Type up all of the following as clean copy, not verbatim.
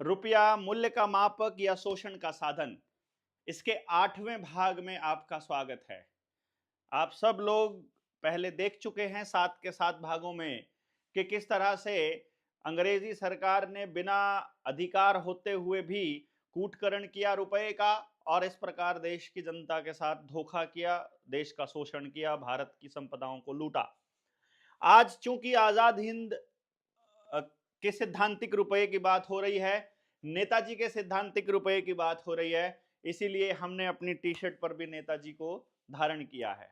रुपया मूल्य का मापक या शोषण का साधन, इसके 8वें भाग में आपका स्वागत है। आप सब लोग पहले देख चुके हैं 7 के 7 भागों में कि किस तरह से अंग्रेजी सरकार ने बिना अधिकार होते हुए भी कूटकरण किया रुपए का और इस प्रकार देश की जनता के साथ धोखा किया, देश का शोषण किया, भारत की संपदाओं को लूटा। आज चूंकि आजाद हिंद के सैद्धांतिक रुपये की बात हो रही है, नेताजी के सैद्धांतिक रुपये की बात हो रही है, इसीलिए हमने अपनी टी शर्ट पर भी नेताजी को धारण किया है।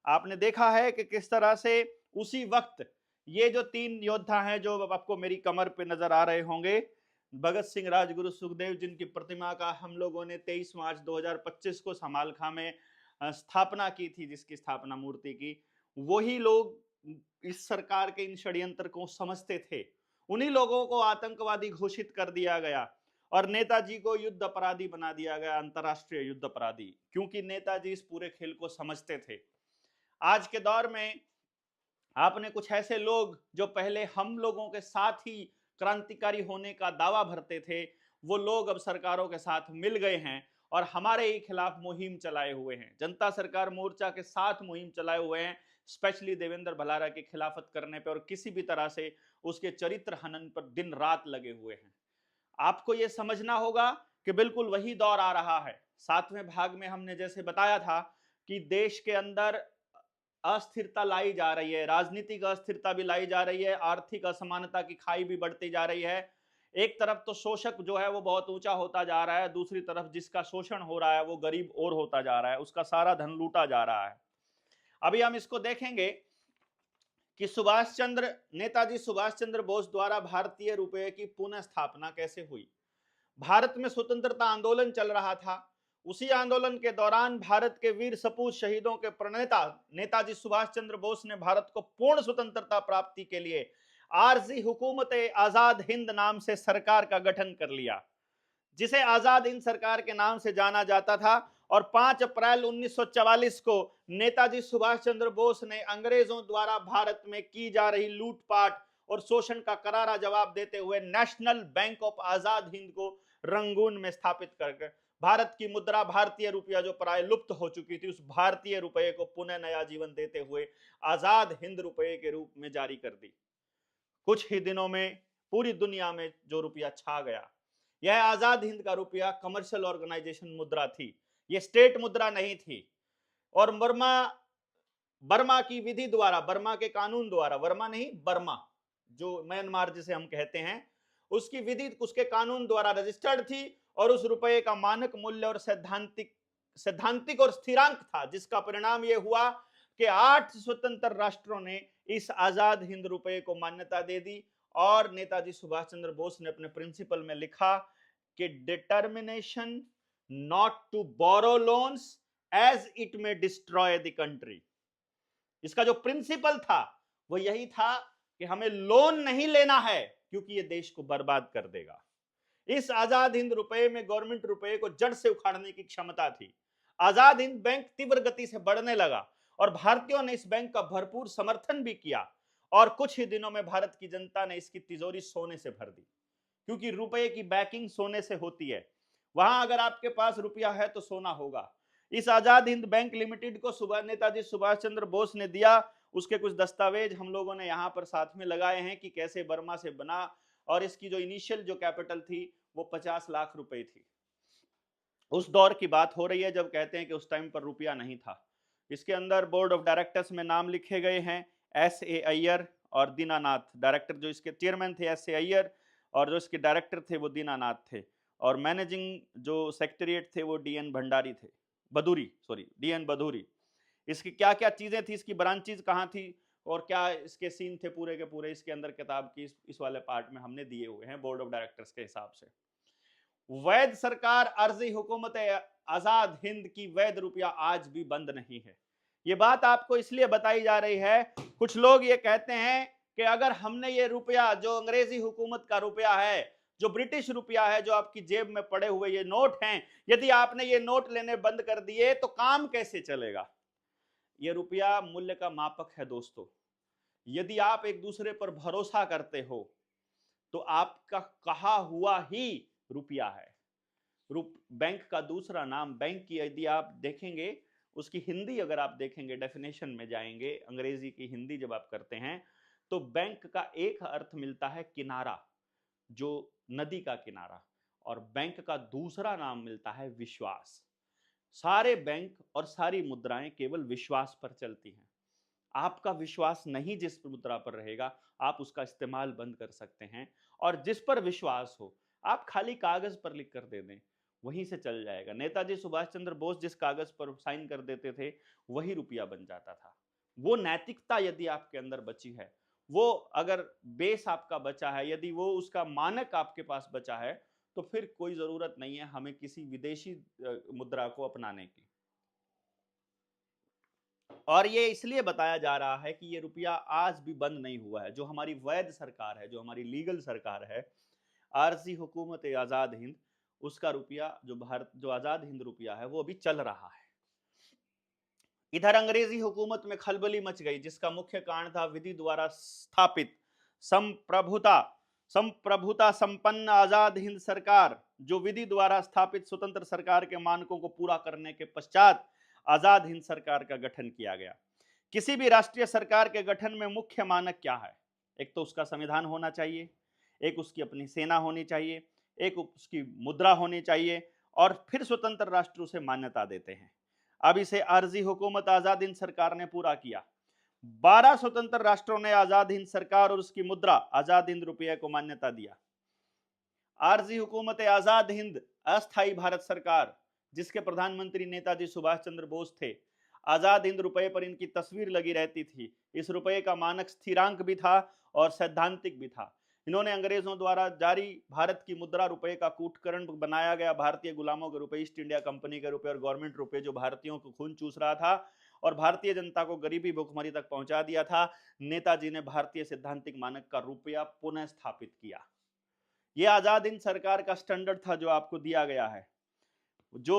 आपने देखा है कि किस तरह से उसी वक्त ये जो 3 योद्धा हैं जो आपको मेरी कमर पे नजर आ रहे होंगे, भगत सिंह, राजगुरु, सुखदेव, जिनकी प्रतिमा का हम लोगों ने 23 मार्च 2025 को समालखा में स्थापना की थी, जिसकी स्थापना मूर्ति की, वही लोग इस सरकार के इन षड्यंत्र को समझते थे। उन्हीं लोगों को आतंकवादी घोषित कर दिया गया और नेताजी को युद्ध अपराधी बना दिया गया, अंतरराष्ट्रीय युद्ध अपराधी, क्योंकि नेताजी इस पूरे खेल को समझते थे। आज के दौर में आपने कुछ ऐसे लोग जो पहले हम लोगों के साथ ही क्रांतिकारी होने का दावा भरते थे, वो लोग अब सरकारों के साथ मिल गए हैं और हमारे ही खिलाफ मुहिम चलाए हुए हैं। जनता सरकार मोर्चा के साथ मुहिम चलाए हुए हैं, स्पेशली देवेंद्र भलारा की खिलाफत करने पर और किसी भी तरह से उसके चरित्र हनन पर दिन रात लगे हुए हैं। आपको यह समझना होगा कि बिल्कुल वही दौर आ रहा है। 7वें भाग में हमने जैसे बताया था कि देश के अंदर अस्थिरता लाई जा रही है, राजनीतिक अस्थिरता भी लाई जा रही है, आर्थिक असमानता की खाई भी बढ़ती जा रही है। एक तरफ तो शोषक जो है वो बहुत ऊंचा होता जा रहा है, दूसरी तरफ जिसका शोषण हो रहा है वो गरीब और होता जा रहा है, उसका सारा धन लूटा जा रहा है। अभी हम इसको देखेंगे कि नेताजी सुभाष चंद्र बोस द्वारा भारतीय रुपये की पुनः स्थापना कैसे हुई। भारत में स्वतंत्रता आंदोलन चल रहा था। उसी आंदोलन के दौरान भारत के वीर सपूत शहीदों के प्रणेता नेताजी सुभाष चंद्र बोस ने भारत को पूर्ण स्वतंत्रता प्राप्ति के लिए आरजी हुकूमत आजाद हिंद नाम से सरकार का गठन कर लिया, जिसे आजाद हिंद सरकार के नाम से जाना जाता था। और 5 अप्रैल 1944 को नेताजी सुभाष चंद्र बोस ने अंग्रेजों द्वारा भारत में की जा रही लूटपाट और शोषण का करारा जवाब देते हुए national bank of Azad Hind को रंगून में स्थापित करके भारत की मुद्रा, भारतीय रुपया जो प्राय लुप्त हो चुकी थी, उस भारतीय रुपये को पुनः नया जीवन देते हुए आजाद हिंद रुपये के रूप में जारी कर दी। कुछ ही दिनों में पूरी दुनिया में जो रुपया छा गया, यह आजाद हिंद का रुपया कमर्शियल ऑर्गेनाइजेशन मुद्रा थी, यह स्टेट मुद्रा नहीं थी। और बर्मा की विधि द्वारा, बर्मा के कानून द्वारा, वर्मा नहीं बर्मा, जो म्यांमार जिसे हम कहते हैं, उसकी विधि उसके कानून द्वारा रजिस्टर्ड थी और उस रुपये का मानक मूल्य और सैद्धांतिक और स्थिरांक था, जिसका परिणाम यह हुआ कि 8 स्वतंत्र राष्ट्रों ने इस आजाद हिंद रुपये को मान्यता दे दी। और नेताजी सुभाष चंद्र बोस ने अपने प्रिंसिपल में लिखा कि determination not to borrow loans as it may destroy the country. इसका जो प्रिंसिपल था वो यही था कि हमें लोन नहीं लेना है क्योंकि ये देश को बर्बाद कर देगा। इस आजाद हिंद रुपये में गवर्नमेंट रुपये को जड़ से उखाड़ने की क्षमता थी। आजाद हिंद बैंक तीव्र गति से बढ़ने लगा और भारतीयों ने इस बैंक का भरपूर समर्थन भी किया और कुछ ही दिनों में भारत की जनता ने इसकी तिजोरी सोने से भर दी, क्योंकि रुपये की बैकिंग सोने से होती है। वहां अगर आपके पास रुपया है तो सोना होगा। इस आजाद हिंद बैंक लिमिटेड को नेताजी सुभाष चंद्र बोस ने दिया। उसके कुछ दस्तावेज हम लोगों ने यहाँ पर साथ में लगाए हैं कि कैसे बर्मा से बना, और इसकी जो इनिशियल जो कैपिटल थी वो 50 लाख रुपए थी। उस दौर की बात हो रही है जब कहते हैं कि उस टाइम पर रुपया नहीं था। इसके अंदर बोर्ड ऑफ डायरेक्टर्स में नाम लिखे गए हैं S.A. अय्यर और दीनानाथ। डायरेक्टर जो इसके चेयरमैन थे S.A. अय्यर और जो इसके डायरेक्टर थे वो दीनानाथ थे, और मैनेजिंग जो सेक्रेटरीट थे वो D.N. भंडारी थे, D.N. बधूरी। इसकी क्या क्या चीजें थी, इसकी ब्रांचेज कहाँ थी और क्या इसके सीन थे पूरे के पूरे, इसके अंदर किताब की इस वाले पार्ट में हमने दिए हुए हैं बोर्ड ऑफ डायरेक्टर्स के हिसाब से। वैध सरकार अर्जी हुकूमत आजाद हिंद की वैध रुपया आज भी बंद नहीं है। ये बात आपको इसलिए बताई जा रही है, कुछ लोग ये कहते हैं कि अगर हमने ये रुपया जो अंग्रेजी हुकूमत का रुपया है, जो ब्रिटिश रुपया है, जो आपकी जेब में पड़े हुए ये नोट हैं, यदि आपने ये नोट लेने बंद कर दिए तो काम कैसे चलेगा। ये रुपया मूल्य का मापक है दोस्तों। यदि आप एक दूसरे पर भरोसा करते हो तो आपका कहा हुआ ही रुपया है। बैंक का दूसरा नाम, बैंक की यदि आप देखेंगे, उसकी हिंदी अगर आप देखेंगे, डेफिनेशन में जाएंगे, अंग्रेजी की हिंदी जब आप करते हैं तो बैंक का एक अर्थ मिलता है किनारा, जो नदी का किनारा, और बैंक का दूसरा नाम मिलता है विश्वास। सारे बैंक और सारी मुद्राएं केवल विश्वास पर चलती हैं। आपका विश्वास नहीं जिस मुद्रा पर रहेगा, आप उसका इस्तेमाल बंद कर सकते हैं, और जिस पर विश्वास हो आप खाली कागज पर लिख कर दे दें, वहीं से चल जाएगा। नेताजी सुभाष चंद्र बोस जिस कागज पर साइन कर देते थे वही रुपया बन जाता था। वो नैतिकता यदि आपके अंदर बची है, वो अगर बेस आपका बचा है, यदि वो उसका मानक आपके पास बचा है, तो फिर कोई जरूरत नहीं है हमें किसी विदेशी मुद्रा को अपनाने की। और ये इसलिए बताया जा रहा है कि ये रुपया आज भी बंद नहीं हुआ है। जो हमारी वैध सरकार है, जो हमारी लीगल सरकार है, आरजी हुकूमत आजाद हिंद, उसका रुपया जो आजाद हिंद रुपया है वो अभी चल रहा है। इधर अंग्रेजी हुकूमत में खलबली मच गई, जिसका मुख्य कारण था विधि द्वारा स्थापित संप्रभुता संपन्न आजाद हिंद सरकार, जो विधि द्वारा स्थापित स्वतंत्र सरकार के मानकों को पूरा करने के पश्चात आजाद हिंद सरकार का गठन किया गया। किसी भी राष्ट्रीय सरकार के गठन में मुख्य मानक क्या है? एक तो उसका संविधान होना चाहिए, एक उसकी अपनी सेना होनी चाहिए, एक उसकी मुद्रा होनी चाहिए, और फिर स्वतंत्र राष्ट्र उसे मान्यता देते हैं। अब इसे आरजी हुकूमत आजाद हिंद सरकार ने पूरा किया। 12 स्वतंत्र राष्ट्रों ने आजाद हिंद सरकार और उसकी मुद्रा आजाद हिंद रुपये को मान्यता दिया। आरजी हुकूमत आजाद हिंद अस्थायी भारत सरकार, जिसके प्रधानमंत्री नेताजी सुभाष चंद्र बोस थे, आजाद हिंद रुपये पर इनकी तस्वीर लगी रहती थी। इस रुपये का मानक स्थिरांक भी था और सैद्धांतिक भी था। इन्होंने अंग्रेजों द्वारा जारी भारत की मुद्रा रुपये का कूटकरण बनाया गया भारतीय गुलामों के रुपये, ईस्ट इंडिया कंपनी के रुपये और गवर्नमेंट रुपये, जो भारतीयों को खून चूस रहा था और भारतीय जनता को गरीबी भुखमरी तक पहुंचा दिया था। नेताजी ने भारतीय सैद्धांतिक मानक का रुपया पुनः स्थापित किया। यह आजाद हिंद सरकार का स्टैंडर्ड था जो आपको दिया गया है। जो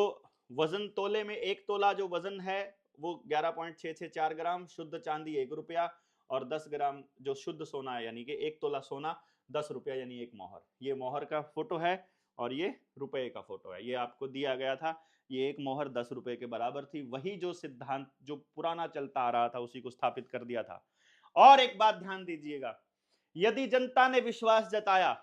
वजन तोले में, एक तोला जो वजन है वो 11.664 ग्राम शुद्ध चांदी 1 रुपया, और 10 ग्राम जो शुद्ध सोना है, यानी कि 1 तोला सोना 10 रुपया, यानी एक मोहर। ये मोहर का फोटो है और ये रुपए का फोटो है। ये आपको दिया गया था, ये एक मोहर 10 रुपए के बराबर थी। वही जो सिद्धांत जो पुराना चलता आ रहा था उसी को स्थापित कर दिया था। और एक बात ध्यान दीजिएगा, यदि जनता ने विश्वास जताया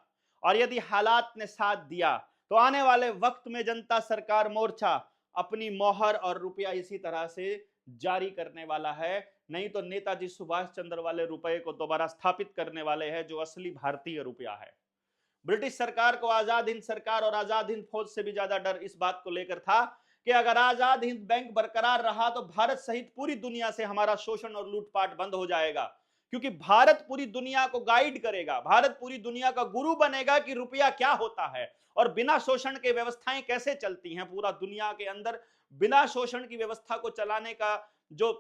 और यदि हालात ने साथ दिया, तो आने वाले वक्त में जनता सरकार मोर्चा अपनी मोहर और रुपया इसी तरह से जारी करने वाला है। नहीं तो नेताजी सुभाष चंद्र वाले रुपये को दोबारा स्थापित करने वाले हैं, जो असली भारतीय रुपया है। ब्रिटिश सरकार को आजाद हिंद सरकार और आजाद हिंद फौज से भी ज्यादा डर इस बात को लेकर था कि अगर आजाद हिंद बैंक बरकरार रहा तो भारत सहित पूरी दुनिया से हमारा शोषण और लूटपाट बंद हो जाएगा, क्योंकि भारत पूरी दुनिया को गाइड करेगा, भारत पूरी दुनिया का गुरु बनेगा कि रुपया क्या होता है और बिना शोषण के व्यवस्थाएं कैसे चलती हैं। पूरा दुनिया के अंदर बिना शोषण की व्यवस्था को चलाने का जो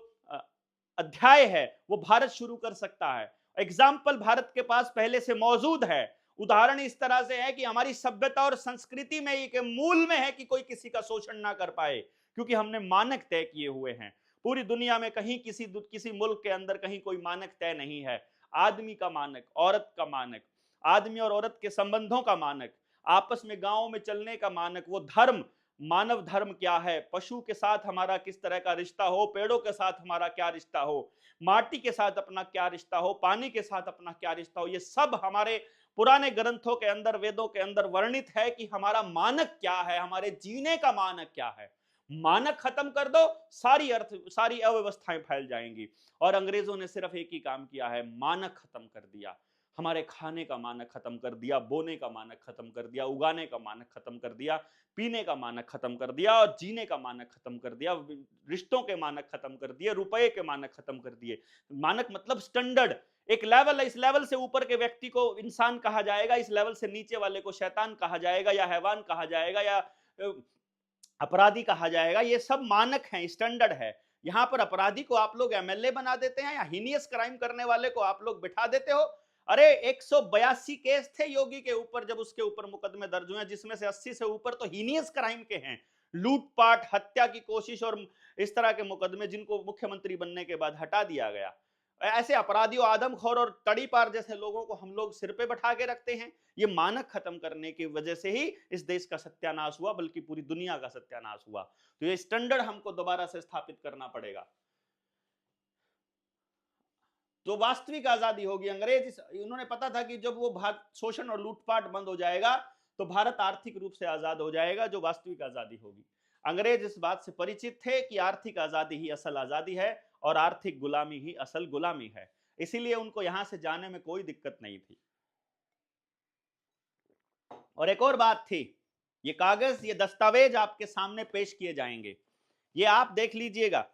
अध्याय है वो भारत शुरू कर सकता है। एग्जाम्पल भारत के पास पहले से मौजूद है। उदाहरण इस तरह से है कि हमारी सभ्यता और संस्कृति में एक मूल में है कि कोई किसी का शोषण ना कर पाए, क्योंकि हमने मानक तय किए हुए हैं। पूरी दुनिया में कहीं किसी मुल्क के अंदर कहीं कोई मानक तय नहीं है। आदमी का मानक, औरत का मानक, आदमी और औरत के संबंधों का मानक, आपस में गांवों में चलने का मानक, वो धर्म, मानव धर्म क्या है, पशु के साथ हमारा किस तरह का रिश्ता हो, पेड़ों के साथ हमारा क्या रिश्ता हो, माटी के साथ अपना क्या रिश्ता हो, पानी के साथ अपना क्या रिश्ता हो, ये सब हमारे पुराने ग्रंथों के अंदर, वेदों के अंदर वर्णित है कि हमारा मानक क्या है, हमारे जीने का मानक क्या है। मानक खत्म कर दो, सारी अव्यवस्थाएं फैल जाएंगी। और अंग्रेजों ने सिर्फ एक ही काम किया है, मानक खत्म कर दिया। हमारे खाने का मानक खत्म कर दिया, बोने का मानक खत्म कर दिया, उगाने का मानक खत्म कर दिया, पीने का मानक खत्म कर दिया और जीने का मानक खत्म कर दिया, रिश्तों के मानक खत्म कर दिए, रुपए के मानक खत्म कर दिए। मानक मतलब स्टैंडर्ड, एक लेवल है, इस लेवल से ऊपर के व्यक्ति को इंसान कहा जाएगा, इस लेवल से नीचे वाले को शैतान कहा जाएगा या हैवान कहा जाएगा या अपराधी कहा जाएगा। ये सब मानक हैं, स्टैंडर्ड है। यहाँ पर अपराधी को आप लोग एमएलए बना देते हैं या हीनियस क्राइम करने वाले को आप लोग बिठा देते हो। अरे 182 केस थे योगी के ऊपर जब उसके ऊपर मुकदमे दर्ज हुए, जिसमें से 80 से ऊपर तो हीनियस क्राइम के हैं, लूटपाट, हत्या की कोशिश और इस तरह के मुकदमे, जिनको मुख्यमंत्री बनने के बाद हटा दिया गया। ऐसे अपराधियों, आदमखोर और तड़ीपार जैसे लोगों को हम लोग सिर पे बैठा के रखते हैं। ये मानक खत्म करने की वजह से ही इस देश का सत्यानाश हुआ, बल्कि पूरी दुनिया का सत्यानाश हुआ। तो ये स्टैंडर्ड हमको दोबारा से स्थापित करना पड़ेगा। तो वास्तविक आजादी होगी। इन्होंने पता था कि जब वो भारत शोषण और लूटपाट बंद हो जाएगा तो भारत आर्थिक रूप से आजाद हो जाएगा, जो वास्तविक आजादी होगी। अंग्रेज इस बात से परिचित थे कि आर्थिक आजादी ही असल आजादी है और आर्थिक गुलामी ही असल गुलामी है। इसीलिए उनको यहां से जाने में कोई दिक्कत नहीं थी। और एक और बात थी, ये कागज, ये दस्तावेज आपके सामने पेश किए जाएंगे, ये आप देख लीजिएगा।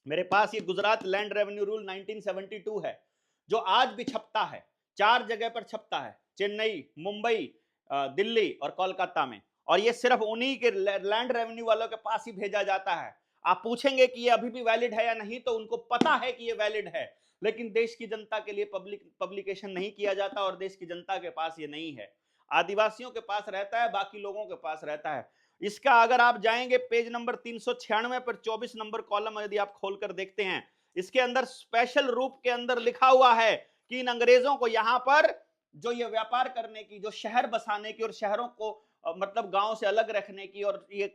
मेरे पास ये गुजरात लैंड रेवेन्यू रूल 1972 है, जो आज भी छपता है। 4 जगह पर छपता है, चेन्नई, मुंबई, दिल्ली और कोलकाता में। और ये सिर्फ उन्हीं के लैंड रेवेन्यू वालों के पास ही भेजा जाता है। आप पूछेंगे कि ये अभी भी वैलिड है या नहीं, तो उनको पता है कि ये वैलिड है, लेकिन देश की जनता के लिए पब्लिकेशन नहीं किया जाता और देश की जनता के पास ये नहीं है। आदिवासियों के पास रहता है, बाकी लोगों के पास रहता है। इसका अगर आप जाएंगे पेज नंबर 396 पर 24 नंबर कॉलम यदि आप खोलकर देखते हैं, इसके अंदर स्पेशल रूप के अंदर लिखा हुआ है कि इन अंग्रेजों को यहां पर जो ये व्यापार करने की, जो शहर बसाने की और शहरों को मतलब गांव से अलग रखने की और ये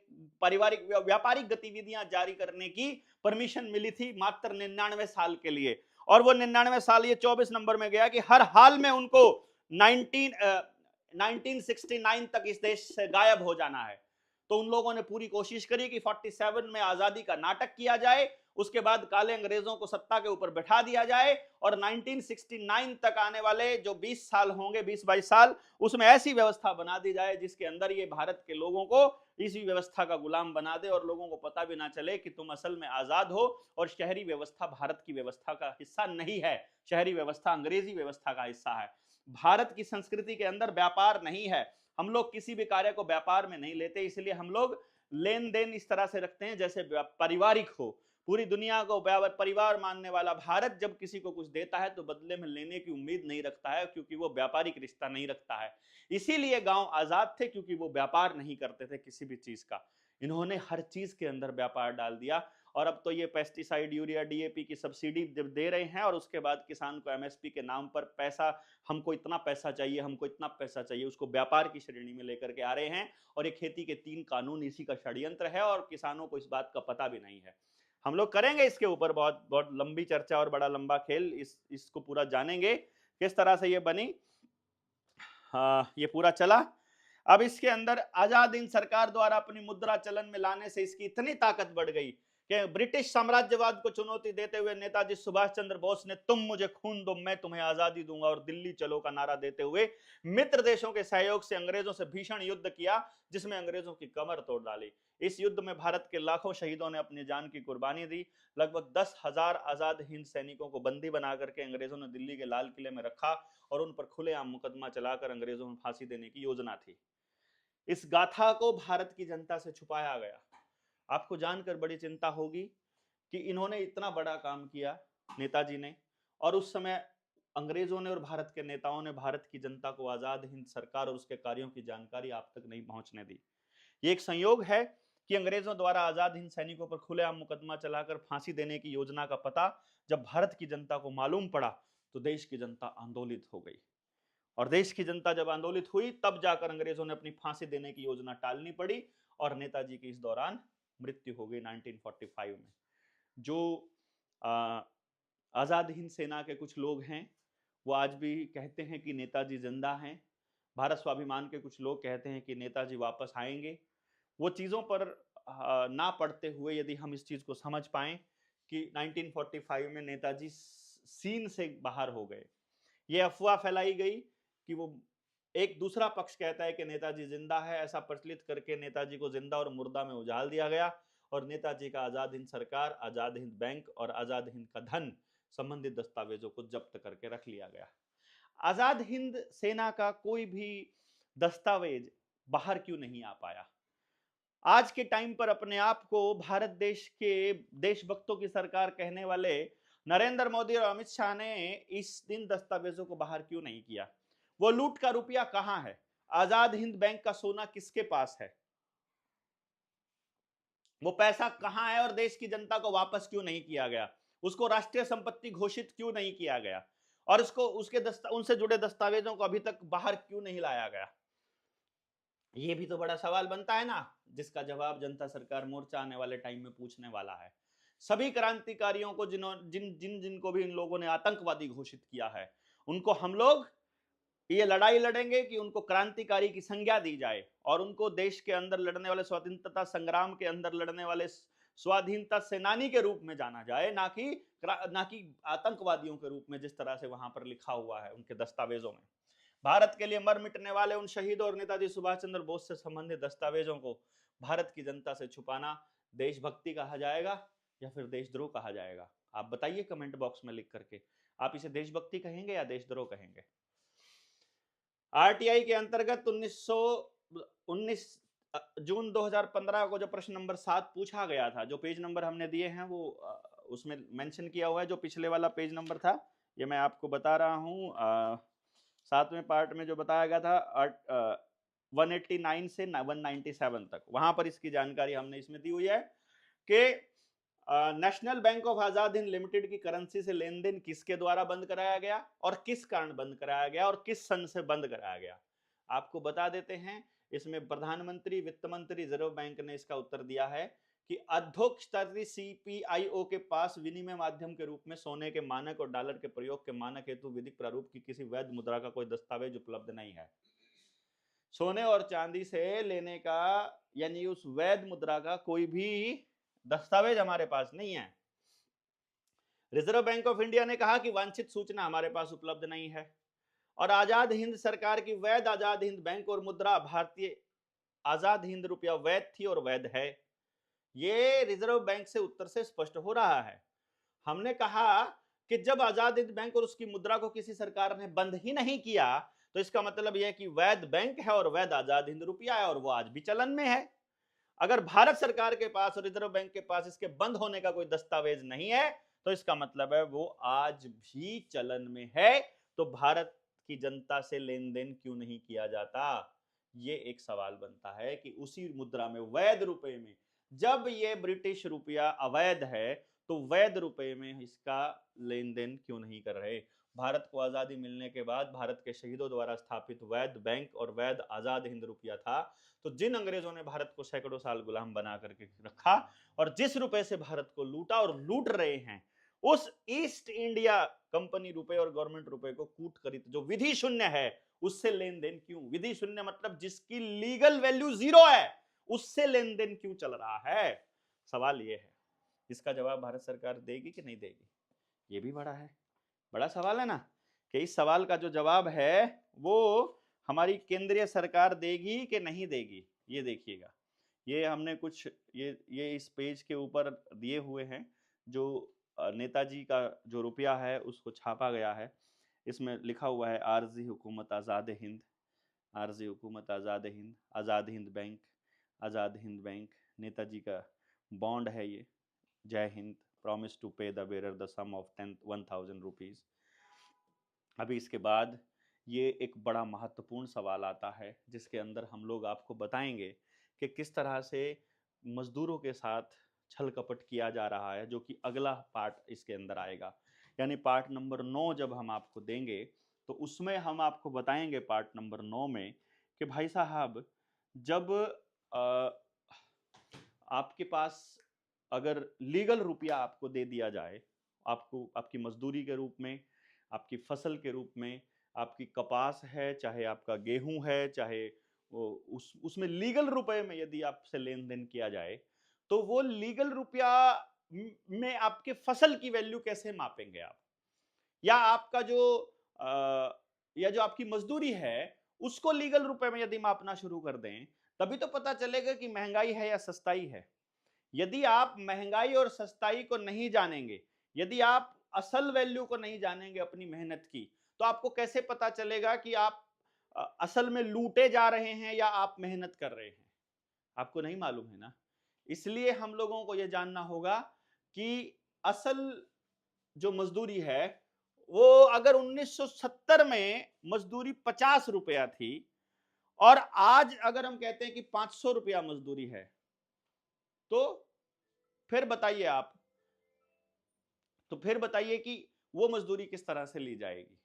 पारिवारिक व्यापारिक गतिविधियां जारी करने की परमिशन मिली थी मात्र 99 साल के लिए। और वो 99 साल ये 24 नंबर में गया कि हर हाल में उनको 1969 तक इस देश से गायब हो जाना है। तो उन लोगों ने पूरी कोशिश करी कि 47 में आजादी का नाटक किया जाए, उसके बाद काले अंग्रेजों को सत्ता के ऊपर बैठा दिया जाए और 1969 तक आने वाले जो 20 साल होंगे, 20-22 साल, उसमें ऐसी व्यवस्था बना दी जाए जिसके अंदर ये भारत के लोगों को इसी व्यवस्था का गुलाम बना दे और लोगों को पता भी ना चले कि तुम असल में आजाद हो और शहरी व्यवस्था भारत की व्यवस्था का हिस्सा नहीं है। शहरी व्यवस्था अंग्रेजी व्यवस्था का हिस्सा है। भारत की संस्कृति के अंदर व्यापार नहीं है। हम लोग किसी भी कार्य को व्यापार में नहीं लेते, इसलिए हम लोग लेन देन इस तरह से रखते हैं जैसे पारिवारिक हो। पूरी दुनिया को परिवार मानने वाला भारत जब किसी को कुछ देता है तो बदले में लेने की उम्मीद नहीं रखता है, क्योंकि वो व्यापारिक रिश्ता नहीं रखता है। इसीलिए गांव आजाद थे, क्योंकि वो व्यापार नहीं करते थे किसी भी चीज का। इन्होंने हर चीज के अंदर व्यापार डाल दिया। और अब तो ये पेस्टिसाइड, यूरिया, डीएपी की सब्सिडी जब दे रहे हैं और उसके बाद किसान को एमएसपी के नाम पर पैसा, हमको इतना पैसा चाहिए, हमको इतना पैसा चाहिए, उसको व्यापार की श्रेणी में लेकर के आ रहे हैं। और ये खेती के 3 कानून इसी का षड्यंत्र है और किसानों को इस बात का पता भी नहीं है। हम लोग करेंगे इसके ऊपर बहुत बहुत लंबी चर्चा और बड़ा लंबा खेल, इसको पूरा जानेंगे किस तरह से ये बनी। ये पूरा चला। अब इसके अंदर आजाद हिंद सरकार द्वारा अपनी मुद्रा चलन में लाने से इसकी इतनी ताकत बढ़ गई कि ब्रिटिश साम्राज्यवाद को चुनौती देते हुए नेताजी सुभाष चंद्र बोस ने तुम मुझे खून दो मैं तुम्हें आजादी दूंगा और दिल्ली चलो का नारा देते हुए मित्र देशों के सहयोग से अंग्रेजों से भीषण युद्ध किया, जिसमें अंग्रेजों की कमर तोड़ डाली। इस युद्ध में भारत के लाखों शहीदों ने अपनी जान की कुर्बानी दी। लगभग 10,000 आजाद हिंद सैनिकों को बंदी बना करके अंग्रेजों ने दिल्ली के लाल किले में रखा और उन पर खुलेआम मुकदमा चलाकर अंग्रेजों में फांसी देने की योजना थी। इस गाथा को भारत की जनता से छुपाया गया। आपको जानकर बड़ी चिंता होगी कि इन्होंने इतना बड़ा काम किया, नेताजी ने, और उस समय अंग्रेजों ने और भारत के नेताओं ने भारत की जनता को आजाद हिंद सरकार और उसके कार्यों की जानकारी आप तक नहीं पहुंचने दी। ये एक संयोग है कि अंग्रेजों द्वारा आजाद हिंद सैनिकों पर खुलेआम मुकदमा चलाकर फांसी देने की योजना का पता जब भारत की जनता को मालूम पड़ा तो देश की जनता आंदोलित हो गई। और देश की जनता जब आंदोलित हुई तब जाकर अंग्रेजों ने अपनी फांसी देने की योजना टालनी पड़ी और नेताजी की इस दौरान मृत्यु हो गई 1945 में। जो आजाद हिंद सेना के कुछ लोग हैं वो आज भी कहते हैं कि नेताजी जिंदा हैं। भारत स्वाभिमान के कुछ लोग कहते हैं कि नेताजी वापस आएंगे। वो चीज़ों पर ना पढ़ते हुए यदि हम इस चीज़ को समझ पाएं कि 1945 में नेताजी सीन से बाहर हो गए, ये अफवाह फैलाई गई कि वो एक दूसरा पक्ष कहता है कि नेताजी जिंदा है, ऐसा प्रचलित करके नेताजी को जिंदा और मुर्दा में उजाल दिया गया और नेताजी का आजाद हिंद सरकार, आजाद हिंद बैंक और आजाद हिंद का धन संबंधित दस्तावेजों को जब्त करके रख लिया गया। आजाद हिंद सेना का कोई भी दस्तावेज बाहर क्यों नहीं आ पाया? आज के टाइम पर अपने आप को भारत देश के देशभक्तों की सरकार कहने वाले नरेंद्र मोदी और अमित शाह ने इस दिन दस्तावेजों को बाहर क्यों नहीं किया? वो लूट का रुपया कहां है? आजाद हिंद बैंक का सोना किसके पास है? वो पैसा कहां है और देश की जनता को वापस क्यों नहीं किया गया? उसको राष्ट्रीय संपत्ति घोषित क्यों नहीं किया गया, और उसको उनसे जुड़े दस्तावेजों को अभी तक बाहर क्यों नहीं लाया गया? ये भी तो बड़ा सवाल बनता है ना, जिसका जवाब जनता सरकार मोर्चा आने वाले टाइम में पूछने वाला है। सभी क्रांतिकारियों को जिनको भी इन लोगों ने आतंकवादी घोषित किया है, उनको हम लोग ये लड़ाई लड़ेंगे कि उनको क्रांतिकारी की संज्ञा दी जाए और उनको देश के अंदर लड़ने वाले, स्वतंत्रता संग्राम के अंदर लड़ने वाले स्वाधीनता सेनानी के रूप में जाना जाए, ना कि आतंकवादियों के रूप में, जिस तरह से वहां पर लिखा हुआ है उनके दस्तावेजों में। भारत के लिए मर मिटने वाले उन शहीदों और नेताजी सुभाष चंद्र बोस से संबंधित दस्तावेजों को भारत की जनता से छुपाना देशभक्ति कहा जाएगा या फिर देशद्रोह कहा जाएगा? आप बताइए कमेंट बॉक्स में लिख करके, आप इसे देशभक्ति कहेंगे या देशद्रोह कहेंगे? आरटीआई के अंतर्गत 19 जून 2015 को जो प्रश्न नंबर 7 पूछा गया था, जो पेज नंबर हमने दिए हैं वो उसमें मेंशन किया हुआ है। जो पिछले वाला पेज नंबर था, ये मैं आपको बता रहा हूं, 7वें पार्ट में जो बताया गया था 189 से 197 तक, वहां पर इसकी जानकारी हमने इसमें दी हुई है कि national bank of Azad Hind limited की करेंसी से लेन देन किसके द्वारा बंद कराया गया और किस कारण बंद कराया गया और किस सन से बंद कराया गया। आपको बता देते हैं, इसमें प्रधानमंत्री, वित्त मंत्री, रिजर्व बैंक ने इसका उत्तर दिया है कि अध्यक्ष सीपीआईओ के पास विनिमय माध्यम के रूप में सोने के मानक और डॉलर के प्रयोग के मानक हेतु विधिक प्रारूप की किसी वैध मुद्रा का कोई दस्तावेज उपलब्ध नहीं है। सोने और चांदी से लेने का यानी उस वैध मुद्रा का कोई भी दस्तावेज हमारे पास नहीं है। रिजर्व बैंक ऑफ इंडिया ने कहा कि वांछित सूचना हमारे पास उपलब्ध नहीं है और आजाद हिंद सरकार की वैध आजाद हिंद बैंक और मुद्रा भारतीय आजाद हिंद रुपया वैध थी और वैध है। ये रिजर्व बैंक से उत्तर से स्पष्ट हो रहा है। हमने कहा कि जब आजाद हिंद बैंक और उसकी मुद्रा को किसी सरकार ने बंद ही नहीं किया तो इसका मतलब यह है कि वैध बैंक है और वैध आजाद हिंद रुपया है और वो आज भी चलन में है। अगर भारत सरकार के पास और रिजर्व बैंक के पास इसके बंद होने का कोई दस्तावेज नहीं है तो इसका मतलब है वो आज भी चलन में है। तो भारत की जनता से लेन देन क्यों नहीं किया जाता? ये एक सवाल बनता है कि उसी मुद्रा में, वैध रुपए में, जब ये ब्रिटिश रुपया अवैध है तो वैध रुपए में इसका लेन देन क्यों नहीं कर रहे? भारत को आजादी मिलने के बाद भारत के शहीदों द्वारा स्थापित वैध बैंक और वैध आजाद हिंद रुपया था, तो जिन अंग्रेजों ने भारत को सैकड़ों साल गुलाम बना करके रखा और जिस रुपए से भारत को लूटा और लूट रहे हैं, उस ईस्ट इंडिया कंपनी रुपए और गवर्नमेंट रुपए को कूट खरीद जो विधि शून्य है, उससे लेन देन क्यों? विधि शून्य मतलब जिसकी लीगल वैल्यू जीरो है, उससे लेन देन क्यों चल रहा है? सवाल ये है, इसका जवाब भारत सरकार देगी कि नहीं देगी? ये भी बड़ा सवाल है ना, कि इस सवाल का जो जवाब है वो हमारी केंद्रीय सरकार देगी कि नहीं देगी। ये देखिएगा, ये हमने कुछ ये इस पेज के ऊपर दिए हुए हैं, जो नेताजी का जो रुपया है उसको छापा गया है। इसमें लिखा हुआ है RG Hukumat Azad Hind, Arzi Hukumat Azad Hind, Azad Hind bank, Azad Hind bank, Netaji का बॉन्ड है ये, जय हिंद, promise to pay the bearer the sum of 1000 rupees. अभी इसके बाद ये एक बड़ा महत्वपूर्ण सवाल आता है जिसके अंदर हम लोग आपको बताएंगे कि किस तरह से मजदूरों के साथ छल कपट किया जा रहा है, जो कि अगला पार्ट इसके अंदर आएगा। यानी पार्ट नंबर 9 जब हम आपको देंगे तो उसमें हम आपको बताएंगे पार्ट नंबर 9 में कि भाई साहब, जब आपके पास अगर लीगल रुपया आपको दे दिया जाए, आपको आपकी मजदूरी के रूप में, आपकी फसल के रूप में, आपकी कपास है, चाहे आपका गेहूं है, चाहे वो उसमें लीगल रुपए में यदि आपसे लेन देन किया जाए, तो वो लीगल रुपया में आपके फसल की वैल्यू कैसे मापेंगे आप? या आपका या जो आपकी मजदूरी है उसको लीगल रुपए में यदि मापना शुरू कर दें, तभी तो पता चलेगा कि महंगाई है या सस्ताई है। यदि आप महंगाई और सस्ताई को नहीं जानेंगे, यदि आप असल वैल्यू को नहीं जानेंगे अपनी मेहनत की, तो आपको कैसे पता चलेगा कि आप असल में लूटे जा रहे हैं या आप मेहनत कर रहे हैं? आपको नहीं मालूम है ना। इसलिए हम लोगों को यह जानना होगा कि असल जो मजदूरी है वो अगर 1970 में मजदूरी 50 रुपया थी और आज अगर हम कहते हैं कि 500 रुपया मजदूरी है, तो फिर बताइए आप, तो फिर बताइए कि वो मजदूरी किस तरह से ली जाएगी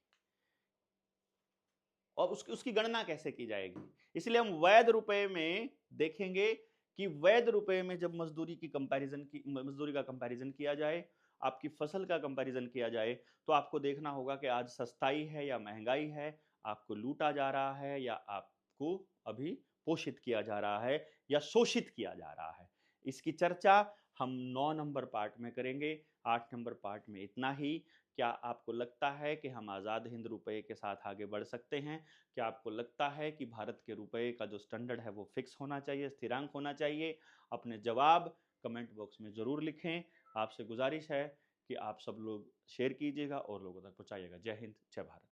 और उसकी उसकी गणना कैसे की जाएगी। इसलिए हम वैध रुपए में देखेंगे कि वैध रुपए में जब मजदूरी का कंपैरिजन किया जाए, आपकी फसल का कंपैरिजन किया जाए, तो आपको देखना होगा कि आज सस्ताई है या महंगाई है, आपको लूटा जा रहा है या आपको अभी पोषित किया जा रहा है या शोषित किया जा रहा है। इसकी चर्चा हम 9 नंबर पार्ट में करेंगे। 8 नंबर पार्ट में इतना ही। क्या आपको लगता है कि हम आज़ाद हिंद रुपये के साथ आगे बढ़ सकते हैं? क्या आपको लगता है कि भारत के रुपये का जो स्टैंडर्ड है वो फिक्स होना चाहिए, स्थिरांक होना चाहिए? अपने जवाब कमेंट बॉक्स में ज़रूर लिखें। आपसे गुजारिश है कि आप सब लोग शेयर कीजिएगा और लोगों तक पहुँचाइएगा। जय हिंद, जय भारत।